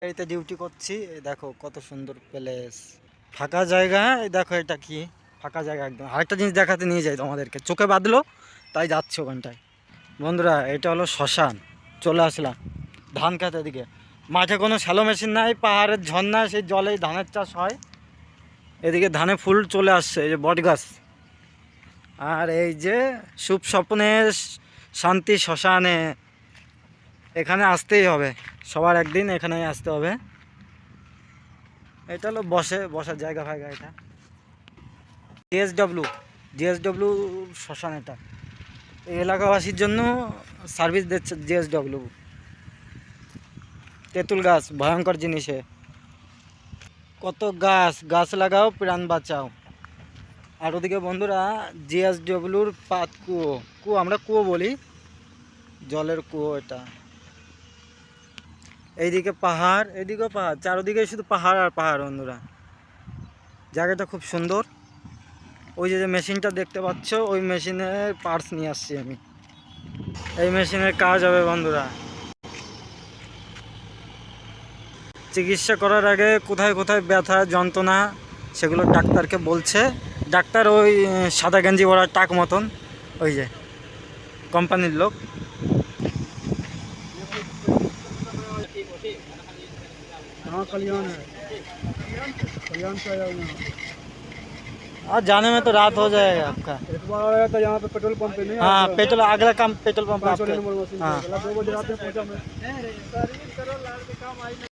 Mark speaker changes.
Speaker 1: এইতে ডিউটি করছি। এই দেখো কত সুন্দর প্লেস, ফাঁকা জায়গা। এই দেখো এটা কি ফাঁকা জায়গা একদম। আরেকটা জিনিস দেখাতে নিয়ে যাই তোমাদেরকে, চোখে বাঁধলো তাই যাচ্ছে ওখানটায়। বন্ধুরা এটা হলো শ্মশান। চলে আসলাম ধান খেতের দিকে। মাঠে কোনো শ্যালো মেশিন নাই, পাহাড়ের ঝর্ণা, সেই জলেই ধানের চাষ হয়। এদিকে ধানে ফুল চলে আসছে, এই যে বট গাছ। আর এই যে শুভ স্বপ্নের শান্তি শ্মশানে, এখানে আসতেই হবে সবার, একদিন এখানেই আসতে হবে। এটা হলো বসার জায়গা ফায়গা। এটা জিএসডব্লিউ জিএসডব্লিউ শ্মশান। এটা এই এলাকাবাসীর জন্য সার্ভিস দিচ্ছে জিএসডব্লিউ। তেঁতুল গাছ ভয়ঙ্কর জিনিসে, কত গাছ গাছ লাগাও প্রাণ বাঁচাও। আর ওদিকে বন্ধুরা জিএসডব্লিউর পাত কুয়ো আমরা কুয়ো বলি, জলের কুয়ো এটা। এইদিকে পাহাড়, এদিকেও পাহাড়, চারদিকে শুধু পাহাড় আর পাহাড়। বন্ধুরা জায়গাটা খুব সুন্দর। ওই যে মেশিনটা দেখতে পাচ্ছ, ওই মেশিনের পার্টস নিয়ে আসছি আমি। এই মেশিনের কাজ হবে বন্ধুরা। চিকিৎসা করার আগে কোথায় কোথায় ব্যথা যন্ত্রণা সেগুলো ডাক্তারকে বলছে। ডাক্তার ওই সাদা গেঞ্জি পরা টাক মতন, ওই যে কোম্পানির লোক। और जाने में तो रात हो जाएगा आपका।
Speaker 2: एक बार आया था यहाँ पे पेट्रोल पंप पे नहीं आया
Speaker 1: हाँ
Speaker 2: था।
Speaker 1: पेट्रोल, अगला काम पेट्रोल पंप
Speaker 2: गाड़ी चलाने
Speaker 1: आपका।
Speaker 2: वाली मशीन पे।
Speaker 1: हाँ
Speaker 2: चला 2 बजे रात में पहुंचा मैं।